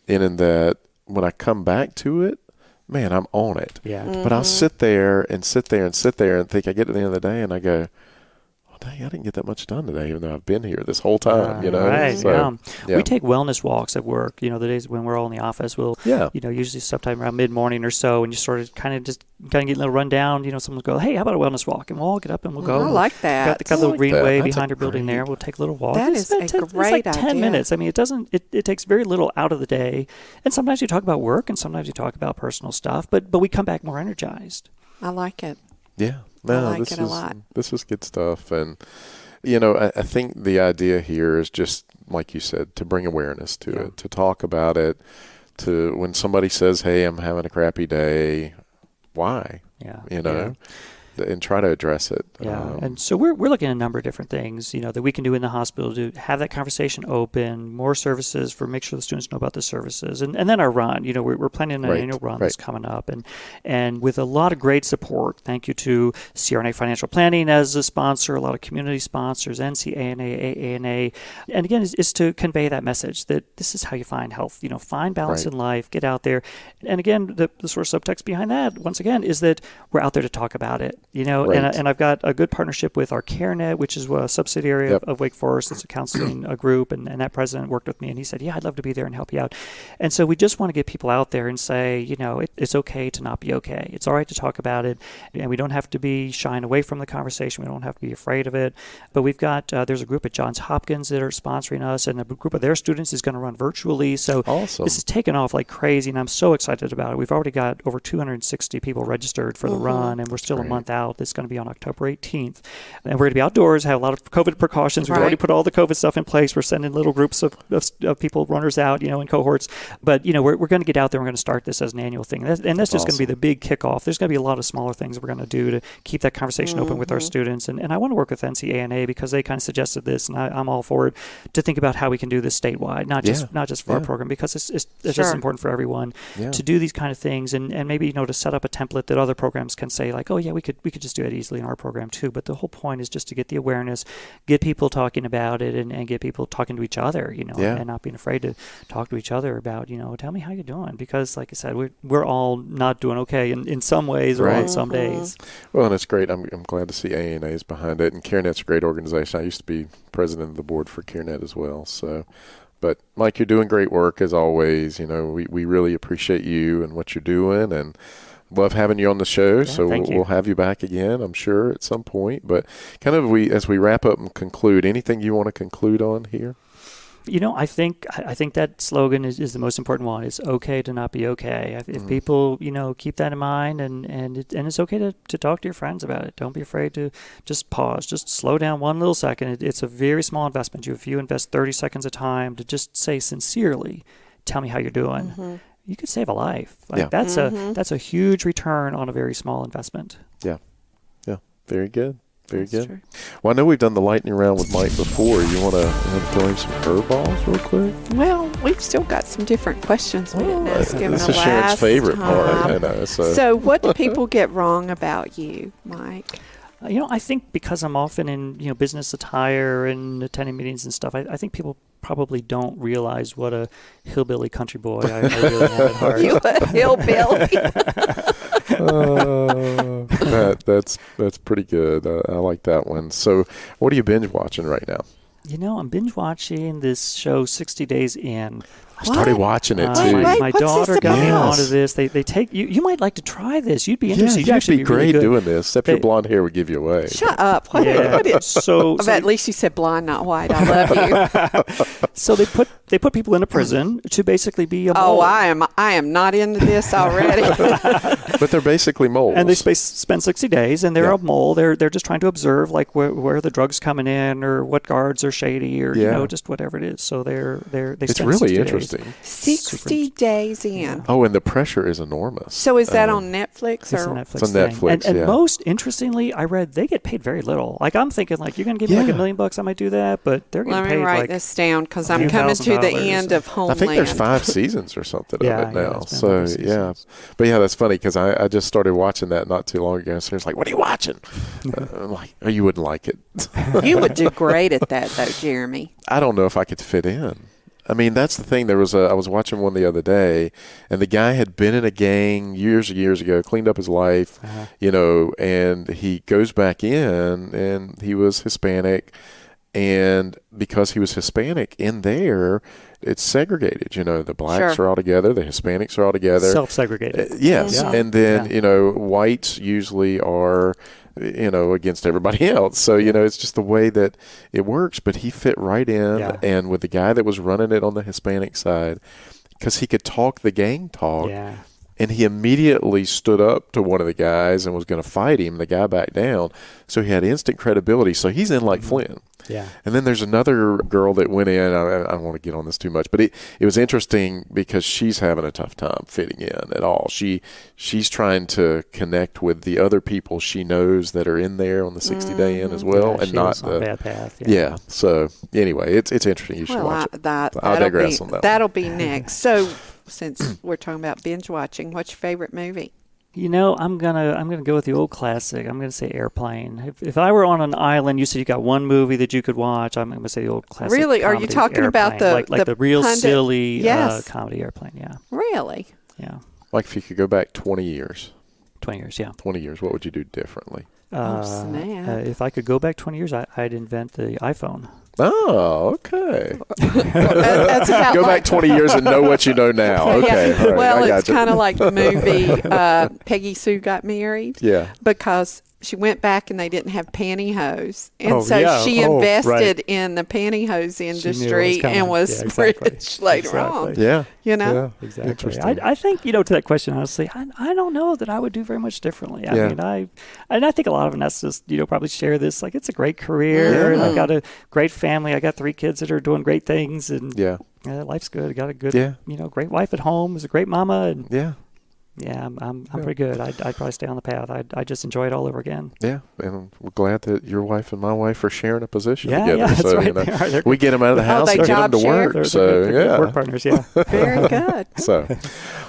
in that when I come back to it, man, I'm on it. Yeah. But I'll sit there and think I get to the end of the day and I go, dang, I didn't get that much done today, even though I've been here this whole time, Right, So, We take wellness walks at work. The days when we're all in the office, we'll, usually sometime around mid-morning or so, and you sort of kind of get a little rundown. Someone will go, hey, how about a wellness walk? And we'll all get up and we'll go. I like that. Got the little greenway behind our building there. We'll take a little walk. That is a great idea. 10 minutes. I mean, it takes very little out of the day. And sometimes you talk about work and sometimes you talk about personal stuff, but we come back more energized. I like it. Yeah. No, I like it a lot. This is good stuff. And, I think the idea here is just, like you said, to bring awareness to it, to talk about it, to when somebody says, hey, I'm having a crappy day, why? And try to address it. Yeah, and so we're looking at a number of different things, that we can do in the hospital to have that conversation open, more services make sure the students know about the services, and then our run. We're planning an annual run that's coming up, and with a lot of great support. Thank you to CRNA Financial Planning as a sponsor, a lot of community sponsors, NCANA, AANA, and again, is to convey that message that this is how you find health. Find balance in life, get out there, and again, the sort of subtext behind that, once again, is that we're out there to talk about it. And I've got a good partnership with our CRNA, which is a subsidiary of Wake Forest. It's a counseling group, and that president worked with me, and he said, I'd love to be there and help you out. And so we just want to get people out there and say, it's okay to not be okay. It's all right to talk about it, and we don't have to be shying away from the conversation. We don't have to be afraid of it. But we've got, there's a group at Johns Hopkins that are sponsoring us, and a group of their students is going to run virtually. So awesome. This is taken off like crazy, and I'm so excited about it. We've already got over 260 people registered for the run, and we're still a month out. It's going to be on October 18th. And we're going to be outdoors, have a lot of COVID precautions. We've already put all the COVID stuff in place. We're sending little groups of people, runners out, in cohorts. But, we're going to get out there. We're going to start this as an annual thing. And that's just going to be the big kickoff. There's going to be a lot of smaller things we're going to do to keep that conversation open with our students. And I want to work with NCANA because they kind of suggested this, and I'm all for it, to think about how we can do this statewide, not just for our program, because it's just important for everyone to do these kind of things, and maybe, to set up a template that other programs can say, like, we could just do it easily in our program too. But the whole point is just to get the awareness, get people talking about it, and get people talking to each other, and not being afraid to talk to each other about, tell me how you're doing, because like I said, we're all not doing okay in some ways or on some days. Well, and it's great. I'm glad to see ANA is behind it, and CareNet's a great organization. I used to be president of the board for CareNet as well. So, but Mike, you're doing great work as always. We really appreciate you and what you're doing, and love having you on the show. So we'll have you back again, I'm sure, at some point. But kind of as we wrap up and conclude, anything you want to conclude on here? I think that slogan is the most important one. It's okay to not be okay. If people, keep that in mind, and it's okay to talk to your friends about it. Don't be afraid to just pause, just slow down one little second. It's a very small investment. If you invest 30 seconds of time to just say sincerely, tell me how you're doing, you could save a life. That's a huge return on a very small investment. Yeah. Very good. Very good. True. Well, I know we've done the lightning round with Mike before. You want to throw him some curveballs real quick? Well, we've still got some different questions we didn't ask him This is Sharon's favorite part. I know, so what do people get wrong about you, Mike? I think because I'm often in, business attire and attending meetings and stuff, I think people probably don't realize what a hillbilly country boy I really am at heart. You a hillbilly? That's pretty good. I like that one. So what are you binge watching right now? I'm binge watching this show 60 Days In. I started watching it too. My daughter got me onto this. They take you. You might like to try this. You'd be interested. You'd actually be great really doing this. Except your blonde hair would give you away. Shut up. What is so? At least you said blonde, not white. I love you. So they put people in a prison to basically be a mole. Oh, I am not into this already. But they're basically moles. And they spend 60 days, and they're a mole. They're just trying to observe, like where the drugs coming in, or what guards are shady, or just whatever it is. So they it's spend really 60 interesting. Days. 60 days in. Oh, and the pressure is enormous. So is that on Netflix? It's or? a Netflix it's on Netflix, and most interestingly, I read they get paid very little. Like, I'm thinking, like, you're going to give me like $1 million, I might do that, but they're getting paid like... Let me write this down, because I'm coming to the end of Homeland. I think there's 5 seasons or something of it now. So, But that's funny, because I just started watching that not too long ago, and Sarah's like, what are you watching? I'm like, oh, you wouldn't like it. You would do great at that, though, Jeremy. I don't know if I could fit in. I mean, that's the thing. I was watching one the other day, and the guy had been in a gang years ago, cleaned up his life, and he goes back in, and he was Hispanic, and because he was Hispanic in there, it's segregated. The blacks are all together, the Hispanics are all together. Self-segregated. Yes. Mm-hmm. And then, whites usually are, against everybody else. So, it's just the way that it works. But he fit right in. And with the guy that was running it on the Hispanic side, because he could talk the gang talk. Yeah. And he immediately stood up to one of the guys and was going to fight him. The guy backed down. So he had instant credibility. So he's in like Flynn. Yeah. And then there's another girl that went in. I don't want to get on this too much, but it was interesting because she's having a tough time fitting in at all. She's trying to connect with the other people she knows that are in there on the 60-day in as well, and not the bad path. Yeah. So anyway, it's interesting. You should watch it. I'll digress on that. That'll be next. So since we're talking about binge watching, what's your favorite movie? I'm gonna go with the old classic. I'm gonna say Airplane. If I were on an island, you said you got one movie that you could watch, I'm gonna say the old classic. Really? Are you talking Airplane. about the real pundit? silly comedy Airplane? Yeah. Really? Yeah. Like if you could go back 20 years. 20 years, yeah. 20 years, what would you do differently? snap. If I could go back 20 years, I'd invent the iPhone. Oh, okay. That's about Go like, back 20 years and know what you know now. Okay. Yeah. All right, Well, I it's gotcha. kind of like the movie Peggy Sue Got Married. Yeah. Because she went back and they didn't have pantyhose. And Oh, so yeah. she Oh, invested right. in the pantyhose She knew it was industry coming. and was Yeah, exactly. rich later Exactly. on. Yeah. You know? Yeah. Exactly. Interesting. I think, to that question, honestly, I don't know that I would do very much differently. I Yeah. mean, I think a lot of us just, probably share this. Like, it's a great career, and I've got a great family. I got 3 kids that are doing great things, and Yeah. life's good. I got a good, Yeah. great wife at home. Is a great mama, and Yeah. yeah, I'm pretty good. I'd probably stay on the path. I just enjoy it all over again. Yeah. And we're glad that your wife and my wife are sharing a position Yeah, together. yeah, that's so, right. They're we get them out of the house they and get them to job share? work. They're So, good work partners. Yeah. Very good. So,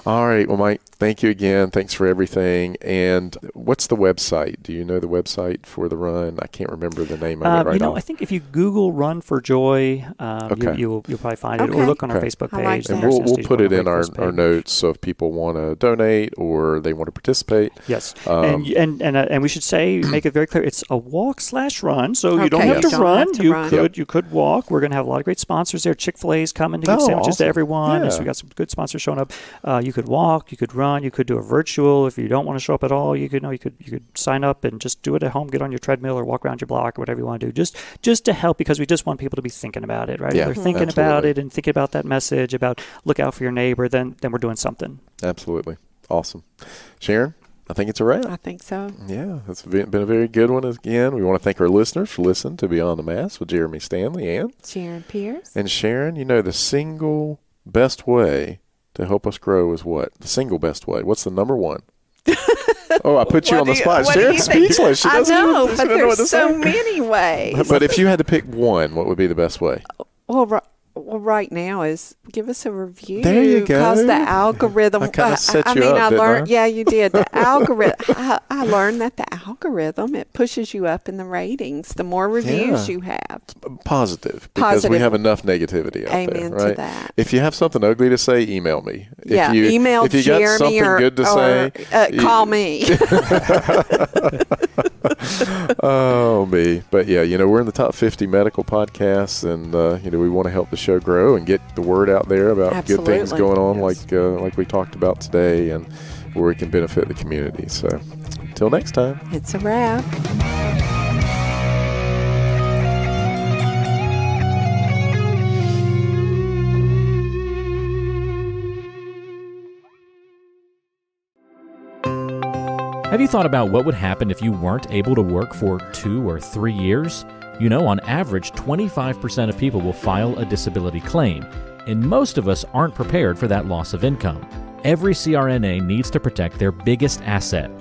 all right. Well, Mike, thank you again. Thanks for everything. And what's the website? Do you know the website for the run? I can't remember the name of it right now. I think if you Google "Run for Joy," Okay. you'll probably find it, or Okay. look on our Okay. Facebook I page. like the that. And we'll Anesthesia put it in Program our page. notes, so if people want to donate or they want to participate. Yes, Um, and we should say, make it very clear, it's a walk/run, so you don't Okay, have you to don't run. have to You run. could you could walk. We're going to have a lot of great sponsors there. Chick-fil-A's coming to give Oh, sandwiches to awesome. everyone. Yeah. So we got some good sponsors showing up. You could walk, you could run, you could do a virtual. If you don't want to show up at all, you could sign up and just do it at home. Get on your treadmill or walk around your block or whatever you want to do. Just to help, because we just want people to be thinking about it, right? Yeah, If they're thinking about absolutely. it and thinking about that message about look out for your neighbor, then we're doing something. Absolutely. Awesome. Sharon, I think it's a wrap. I think so. Yeah, it's been a very good one again. We want to thank our listeners for listening to Beyond the Mask with Jeremy Stanley and Sharon Pierce. Sharon. The single best way to help us grow is what? The single best way. What's the number one? Oh, I put you on the spot. what do Sharon's you think? speechless. She I doesn't know, even but know what to there's so say. many ways. But if you had to pick one, what would be the best way? Well, right now is give us a review. There you go. Because the algorithm. I kinda set you mean, up, I didn't learned. I? Yeah, you did. The algorithm. I learned that the algorithm, it pushes you up in the ratings. The more reviews Yeah. you have. Positive, because we Positive. have enough negativity out Amen there, to right? that. If you have something ugly to say, email me. Yeah, if you, email if you Jeremy got something or, good to say, call me. Oh, me. But yeah, we're in the top 50 medical podcasts, and we want to help the show grow and get the word out there about good things Absolutely. going on, Yes. like we talked about today, and where we can benefit the community. So, until next time. It's a wrap. Have you thought about what would happen if you weren't able to work for 2 or 3 years? On average, 25% of people will file a disability claim, and most of us aren't prepared for that loss of income. Every CRNA needs to protect their biggest asset,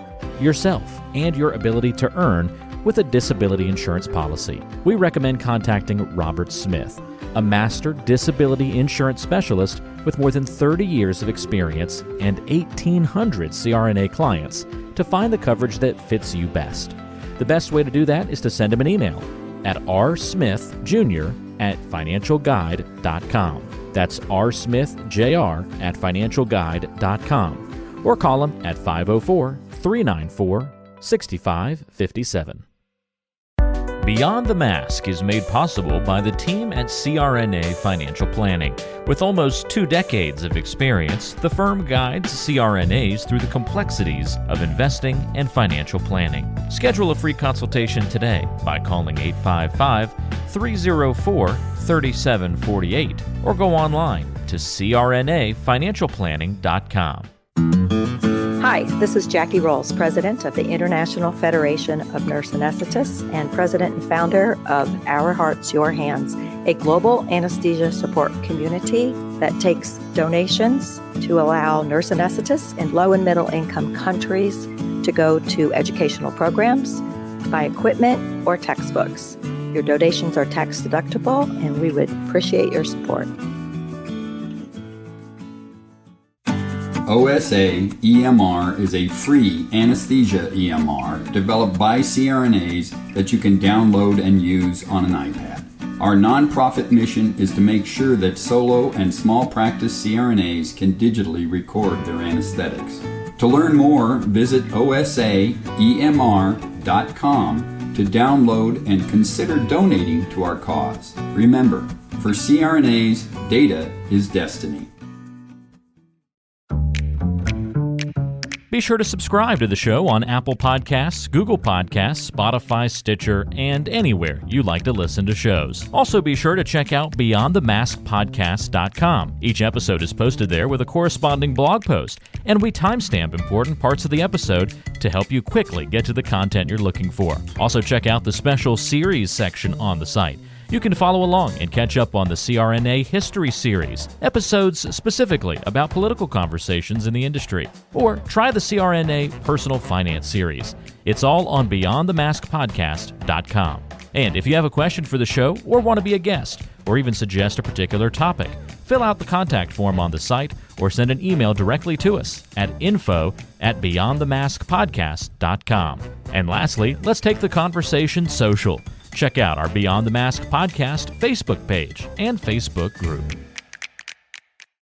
yourself, and your ability to earn with a disability insurance policy. We recommend contacting Robert Smith, a master disability insurance specialist with more than 30 years of experience and 1,800 CRNA clients, to find the coverage that fits you best. The best way to do that is to send him an email at rsmithjr@financialguide.com. That's rsmithjr@financialguide.com. Or call him at 504-394-6557. Beyond the Mask is made possible by the team at CRNA Financial Planning. With almost 2 decades of experience, the firm guides CRNAs through the complexities of investing and financial planning. Schedule a free consultation today by calling 855-304-3748 or go online to crnafinancialplanning.com. Hi, this is Jackie Rolls, President of the International Federation of Nurse Anesthetists and President and founder of Our Hearts, Your Hands, a global anesthesia support community that takes donations to allow nurse anesthetists in low and middle income countries to go to educational programs, buy equipment, or textbooks. Your donations are tax deductible, and we would appreciate your support. OSA EMR is a free anesthesia EMR developed by CRNAs that you can download and use on an iPad. Our nonprofit mission is to make sure that solo and small practice CRNAs can digitally record their anesthetics. To learn more, visit osaemr.org. beyondthemask.com to download and consider donating to our cause. Remember, for CRNAs, data is destiny. Be sure to subscribe to the show on Apple Podcasts, Google Podcasts, Spotify, Stitcher, and anywhere you like to listen to shows. Also be sure to check out beyondthemaskpodcast.com. Each episode is posted there with a corresponding blog post, and we timestamp important parts of the episode to help you quickly get to the content you're looking for. Also check out the special series section on the site. You can follow along and catch up on the CRNA History Series, episodes specifically about political conversations in the industry, or try the CRNA Personal Finance Series. It's all on beyondthemaskpodcast.com. And if you have a question for the show or want to be a guest, or even suggest a particular topic, fill out the contact form on the site or send an email directly to us at info@beyondthemaskpodcast.com. And lastly, let's take the conversation social. Check out our Beyond the Mask podcast Facebook page and Facebook group.